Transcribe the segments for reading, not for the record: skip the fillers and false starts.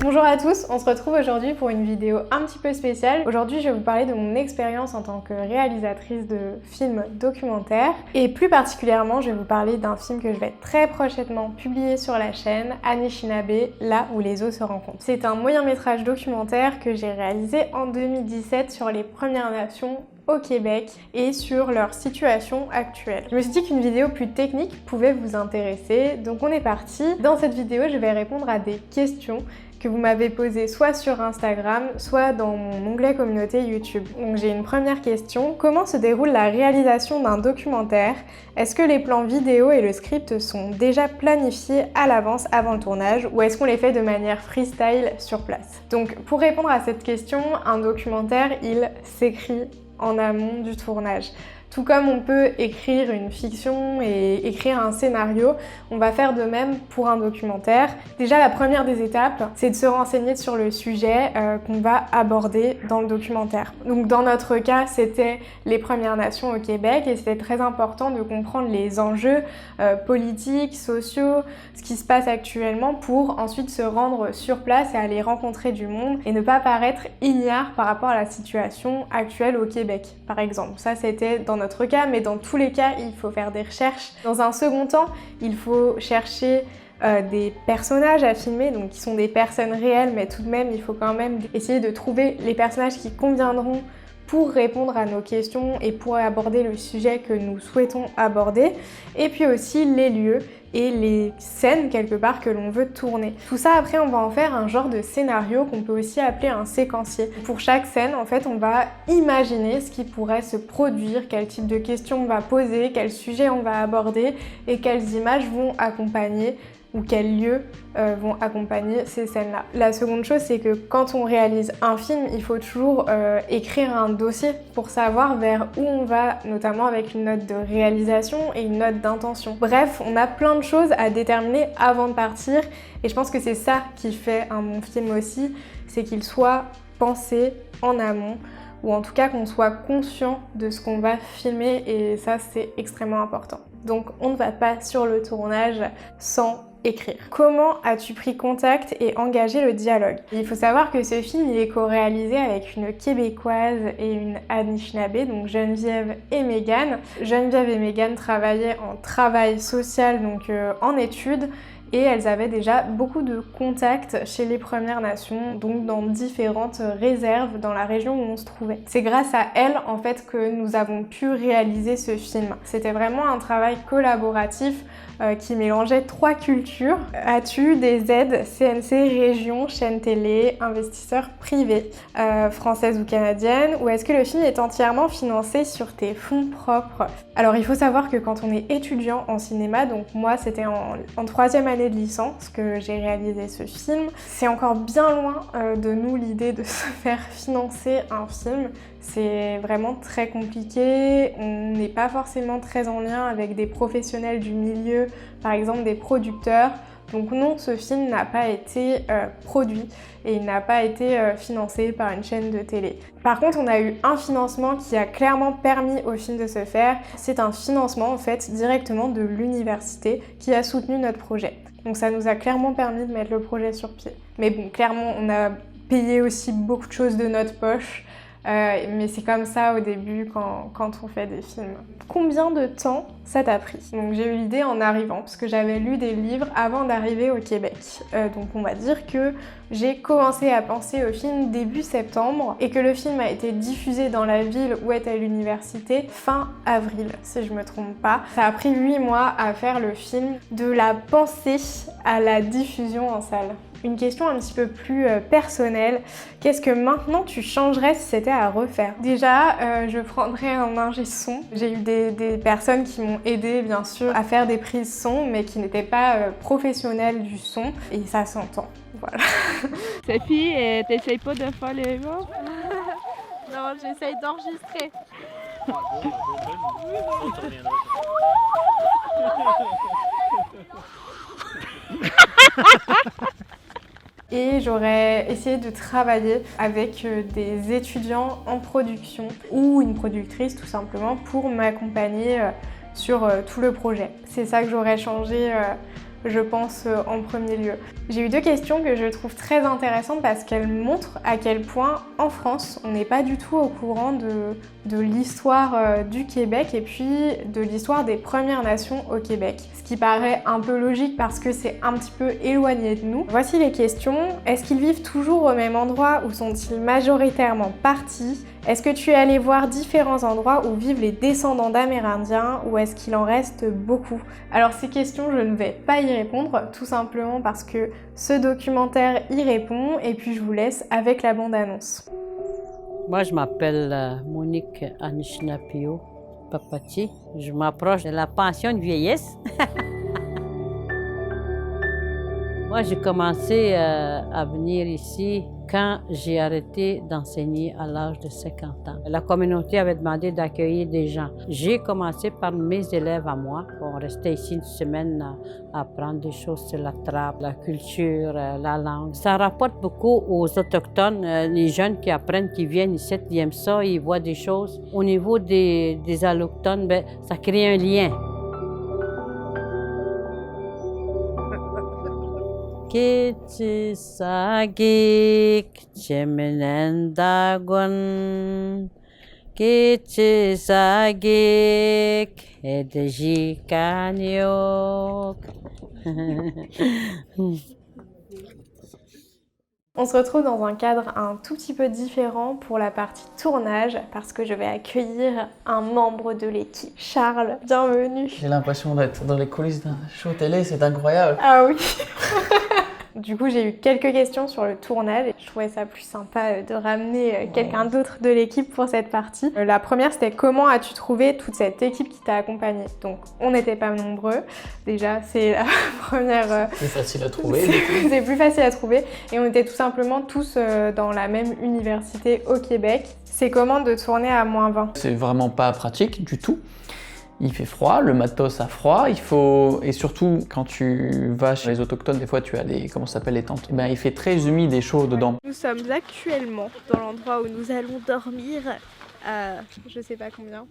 Bonjour à tous, on se retrouve aujourd'hui pour une vidéo un petit peu spéciale. Aujourd'hui, je vais vous parler de mon expérience en tant que réalisatrice de films documentaires. Et plus particulièrement, je vais vous parler d'un film que je vais très prochainement publier sur la chaîne, Anishinaabe, là où les eaux se rencontrent. C'est un moyen-métrage documentaire que j'ai réalisé en 2017 sur les Premières Nations au Québec et sur leur situation actuelle. Je me suis dit qu'une vidéo plus technique pouvait vous intéresser, donc on est parti. Dans cette vidéo, je vais répondre à des questions que vous m'avez posées soit sur Instagram, soit dans mon onglet communauté YouTube. Donc j'ai une première question. Comment se déroule la réalisation d'un documentaire? Est-ce que les plans vidéo et le script sont déjà planifiés à l'avance avant le tournage ou est-ce qu'on les fait de manière freestyle sur place? Donc pour répondre à cette question, un documentaire, il s'écrit en amont du tournage. Tout comme on peut écrire une fiction et écrire un scénario, on va faire de même pour un documentaire. Déjà, la première des étapes, c'est de se renseigner sur le sujet qu'on va aborder dans le documentaire. Donc dans notre cas, c'était les Premières Nations au Québec et c'était très important de comprendre les enjeux politiques, sociaux, ce qui se passe actuellement pour ensuite se rendre sur place et aller rencontrer du monde et ne pas paraître ignare par rapport à la situation actuelle au Québec, par exemple. Ça, c'était dans notre cas, mais dans tous les cas, il faut faire des recherches. Dans un second temps, il faut chercher des personnages à filmer, donc qui sont des personnes réelles, mais tout de même, il faut quand même essayer de trouver les personnages qui conviendront pour répondre à nos questions et pour aborder le sujet que nous souhaitons aborder, et puis aussi les lieux et les scènes quelque part que l'on veut tourner. Tout ça après on va en faire un genre de scénario qu'on peut aussi appeler un séquencier. Pour chaque scène en fait on va imaginer ce qui pourrait se produire, quel type de questions on va poser, quel sujet on va aborder et quelles images vont accompagner ou quels lieux vont accompagner ces scènes-là. La seconde chose, c'est que quand on réalise un film, il faut toujours écrire un dossier pour savoir vers où on va, notamment avec une note de réalisation et une note d'intention. Bref, on a plein de choses à déterminer avant de partir et je pense que c'est ça qui fait un bon film aussi, c'est qu'il soit pensé en amont ou en tout cas qu'on soit conscient de ce qu'on va filmer et ça c'est extrêmement important. Donc on ne va pas sur le tournage sans écrire. Comment as-tu pris contact et engagé le dialogue? Il faut savoir que ce film il est co-réalisé avec une Québécoise et une Anishinaabe, donc Geneviève et Megan. Geneviève et Megan travaillaient en travail social, donc en études, et elles avaient déjà beaucoup de contacts chez les Premières Nations, donc dans différentes réserves dans la région où on se trouvait. C'est grâce à elles en fait que nous avons pu réaliser ce film. C'était vraiment un travail collaboratif qui mélangeait 3 cultures. As-tu des aides CNC, région, chaîne télé, investisseurs privés, françaises ou canadiennes, ou est-ce que le film est entièrement financé sur tes fonds propres? Alors il faut savoir que quand on est étudiant en cinéma, donc moi c'était en 3e année de licence que j'ai réalisé ce film, c'est encore bien loin de nous l'idée de se faire financer un film. C'est vraiment très compliqué, on n'est pas forcément très en lien avec des professionnels du milieu, par exemple des producteurs. Donc non, ce film n'a pas été produit et il n'a pas été financé par une chaîne de télé. Par contre, on a eu un financement qui a clairement permis au film de se faire. C'est un financement en fait directement de l'université qui a soutenu notre projet. Donc ça nous a clairement permis de mettre le projet sur pied. Mais bon, clairement, on a payé aussi beaucoup de choses de notre poche. Mais c'est comme ça au début quand on fait des films. Combien de temps ça t'a pris? Donc j'ai eu l'idée en arrivant parce que j'avais lu des livres avant d'arriver au Québec. Donc on va dire que j'ai commencé à penser au film début septembre et que le film a été diffusé dans la ville où était l'université fin avril, si je me trompe pas. Ça a pris 8 mois à faire le film, de la pensée à la diffusion en salle. Une question un petit peu plus personnelle, qu'est-ce que maintenant tu changerais si c'était à refaire? Déjà, je prendrais un ingé son. J'ai eu des personnes qui m'ont aidé bien sûr à faire des prises son, mais qui n'étaient pas professionnelles du son, et ça s'entend. Voilà. Sophie, t'essayes pas de faire le mot? Non, j'essaye d'enregistrer. Et j'aurais essayé de travailler avec des étudiants en production ou une productrice tout simplement pour m'accompagner sur tout le projet. C'est ça que j'aurais changé je pense, en premier lieu. J'ai eu 2 questions que je trouve très intéressantes parce qu'elles montrent à quel point, en France, on n'est pas du tout au courant de l'histoire du Québec et puis de l'histoire des Premières Nations au Québec. Ce qui paraît un peu logique parce que c'est un petit peu éloigné de nous. Voici les questions. Est-ce qu'ils vivent toujours au même endroit ou sont-ils majoritairement partis? Est-ce que tu es allé voir différents endroits où vivent les descendants d'Amérindiens ou est-ce qu'il en reste beaucoup? Alors ces questions, je ne vais pas y répondre, tout simplement parce que ce documentaire y répond et puis je vous laisse avec la bande-annonce. Moi, je m'appelle Monique Anishinaapiyo Papati. Je m'approche de la pension de vieillesse. Moi, j'ai commencé à venir ici quand j'ai arrêté d'enseigner à l'âge de 50 ans. La communauté avait demandé d'accueillir des gens. J'ai commencé par mes élèves à moi. On restait ici une semaine à apprendre des choses sur la trappe, la culture, la langue. Ça rapporte beaucoup aux Autochtones, les jeunes qui apprennent, qui viennent ici, ils aiment ça, ils voient des choses. Au niveau des Allochtones, ben, ça crée un lien. Kitchisagik Chemenendagon Kitchisagik Edejikanyok. On se retrouve dans un cadre un tout petit peu différent pour la partie tournage parce que je vais accueillir un membre de l'équipe. Charles, bienvenue. J'ai l'impression d'être dans les coulisses d'un show télé, c'est incroyable. Ah oui. Du coup, j'ai eu quelques questions sur le tournage et je trouvais ça plus sympa de ramener quelqu'un d'autre de l'équipe pour cette partie. La première, c'était comment as-tu trouvé toute cette équipe qui t'a accompagnée? Donc, on n'était pas nombreux. Déjà, c'est la première... C'est facile à trouver. C'est plus facile à trouver. Et on était tout simplement tous dans la même université au Québec. C'est comment de tourner à -20? C'est vraiment pas pratique du tout. Il fait froid, le matos a froid, il faut... Et surtout, quand tu vas chez les autochtones, des fois tu as des... Comment ça s'appelle, les tentes? Il fait très humide et chaud dedans. Nous sommes actuellement dans l'endroit où nous allons dormir à... je sais pas combien.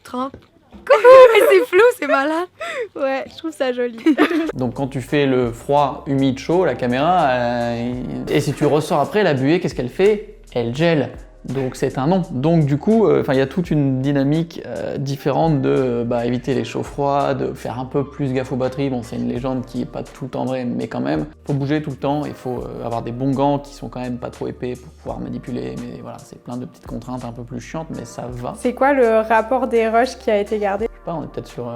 30. Mais c'est flou, c'est malade. Ouais, je trouve ça joli. Donc quand tu fais le froid, humide, chaud, la caméra... Et si tu ressors après, la buée, qu'est-ce qu'elle fait? Elle gèle. Donc c'est un non. Donc du coup, il y a toute une dynamique différente de éviter les chauds froids, de faire un peu plus gaffe aux batteries. Bon, c'est une légende qui est pas tout le temps vraie, mais quand même. Faut bouger tout le temps, il faut avoir des bons gants qui sont quand même pas trop épais pour pouvoir manipuler. Mais voilà, c'est plein de petites contraintes un peu plus chiantes, mais ça va. C'est quoi le rapport des rushs qui a été gardé? Je sais pas, on est peut-être sur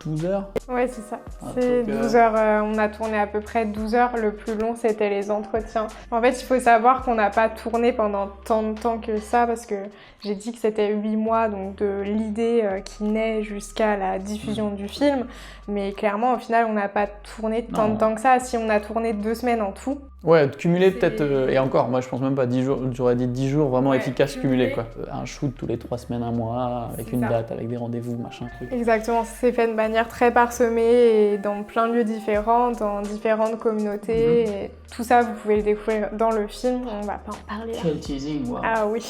12 heures. Ouais, c'est ça. C'est 12 heures. On a tourné à peu près 12 heures. Le plus long, c'était les entretiens. En fait, il faut savoir qu'on n'a pas tourné pendant tant de temps que ça parce que j'ai dit que c'était 8 mois, donc de l'idée qui naît jusqu'à la diffusion du film. Mais clairement, au final, on n'a pas tourné tant de temps que ça. Si on a tourné 2 semaines en tout. Ouais, cumulé peut-être, et encore, moi je pense même pas 10 jours, j'aurais dit 10 jours vraiment efficaces cumulés quoi. Un shoot tous les 3 semaines, 1 mois, avec une date, avec des rendez-vous, machin, truc. Exactement, c'est fait de manière très parsemée et dans plein de lieux différents, dans différentes communautés. Et tout ça, vous pouvez le découvrir dans le film, on va pas en parler là. Quel teasing, wow. Ah oui.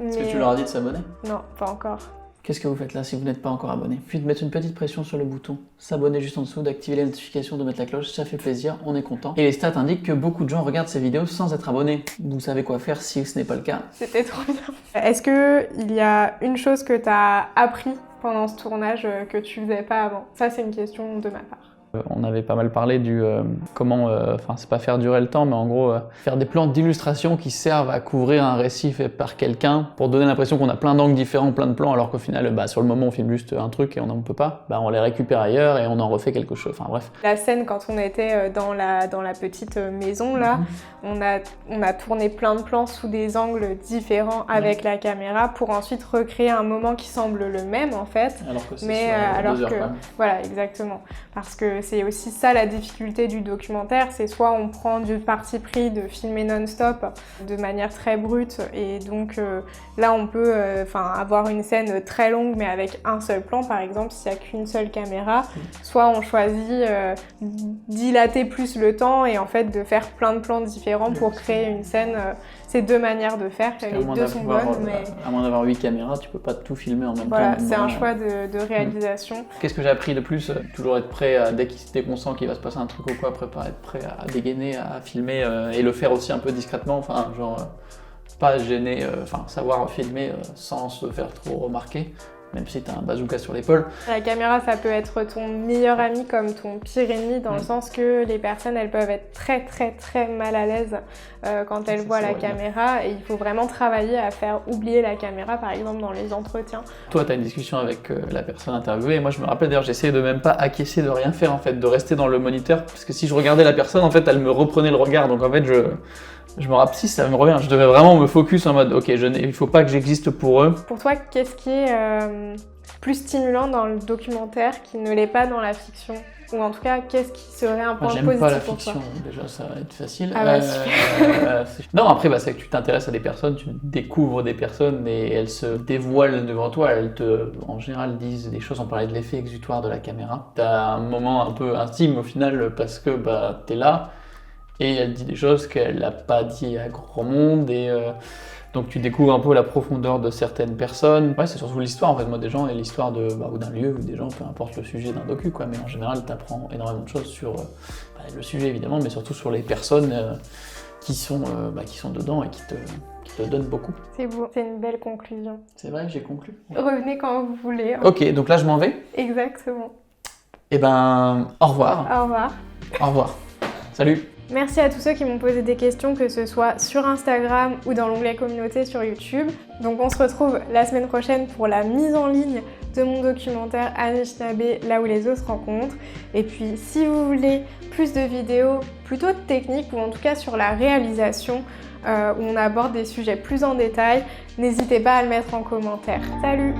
Est-ce que tu leur as dit de s'abonner? Non, pas encore. Qu'est-ce que vous faites là si vous n'êtes pas encore abonné? Puis de mettre une petite pression sur le bouton s'abonner juste en dessous, d'activer les notifications, de mettre la cloche, ça fait plaisir, on est content. Et les stats indiquent que beaucoup de gens regardent ces vidéos sans être abonnés. Vous savez quoi faire si ce n'est pas le cas. C'était trop bien. Est-ce qu'il y a une chose que tu as appris pendant ce tournage que tu faisais pas avant? Ça, c'est une question de ma part. On avait pas mal parlé du comment, c'est pas faire durer le temps, mais en gros, faire des plans d'illustration qui servent à couvrir un récit fait par quelqu'un pour donner l'impression qu'on a plein d'angles différents, plein de plans, alors qu'au final, sur le moment, on filme juste un truc et on peut pas. On les récupère ailleurs et on en refait quelque chose. Enfin bref. La scène, quand on était dans la petite maison, là, on a tourné plein de plans sous des angles différents avec la caméra pour ensuite recréer un moment qui semble le même, en fait. Alors que c'est mais sur alors 2 heures, que, quand même. voilà, exactement. Parce que c'est aussi ça la difficulté du documentaire, c'est soit on prend du parti pris de filmer non-stop de manière très brute et donc là on peut avoir une scène très longue mais avec un seul plan par exemple s'il n'y a qu'une seule caméra, soit on choisit dilater plus le temps et en fait de faire plein de plans différents pour créer une scène. C'est deux manières de faire, les deux sont bonnes. Mais... À moins d'avoir 8 caméras, tu peux pas tout filmer en même temps. Voilà, c'est un choix de réalisation. Qu'est-ce que j'ai appris de plus? Toujours être prêt, dès qu'on sent qu'il va se passer un truc ou quoi, être prêt à dégainer, à filmer et le faire aussi un peu discrètement, pas gêner, savoir filmer sans se faire trop remarquer. Même si tu as un bazooka sur l'épaule. La caméra, ça peut être ton meilleur ami comme ton pire ennemi, dans le sens que les personnes, elles peuvent être très très très mal à l'aise quand elles voient la caméra, et il faut vraiment travailler à faire oublier la caméra, par exemple dans les entretiens. Toi, tu as une discussion avec la personne interviewée, et moi je me rappelle d'ailleurs, j'essayais de même pas acquiescer, de rien faire en fait, de rester dans le moniteur, parce que si je regardais la personne, en fait, elle me reprenait le regard, donc en fait, je me rappelle, si ça me revient, je devais vraiment me focus en mode ok, il faut pas que j'existe pour eux. Pour toi, qu'est-ce qui est plus stimulant dans le documentaire qui ne l'est pas dans la fiction? Ou en tout cas, qu'est-ce qui serait un point positif pour toi? J'aime pas la fiction, déjà ça va être facile. Ah bah, super. Non, après c'est que tu t'intéresses à des personnes, tu découvres des personnes et elles se dévoilent devant toi, elles en général disent des choses, on parlait de l'effet exutoire de la caméra. T'as un moment un peu intime au final parce que t'es là, et elle dit des choses qu'elle n'a pas dit à grand monde, et donc tu découvres un peu la profondeur de certaines personnes. Ouais, c'est surtout l'histoire en fait, moi, des gens, et l'histoire ou d'un lieu ou des gens, peu importe le sujet d'un docu, quoi. Mais en général, tu apprends énormément de choses sur le sujet évidemment, mais surtout sur les personnes qui sont dedans et qui te donnent beaucoup. C'est beau, c'est une belle conclusion. C'est vrai que j'ai conclu. Revenez quand vous voulez. Hein. Ok, donc là je m'en vais. Exactement. Eh ben, au revoir. Au revoir. Au revoir. Salut. Merci à tous ceux qui m'ont posé des questions, que ce soit sur Instagram ou dans l'onglet communauté sur YouTube. Donc on se retrouve la semaine prochaine pour la mise en ligne de mon documentaire Anishinaabe, là où les os se rencontrent. Et puis si vous voulez plus de vidéos plutôt techniques, ou en tout cas sur la réalisation, où on aborde des sujets plus en détail, n'hésitez pas à le mettre en commentaire. Salut!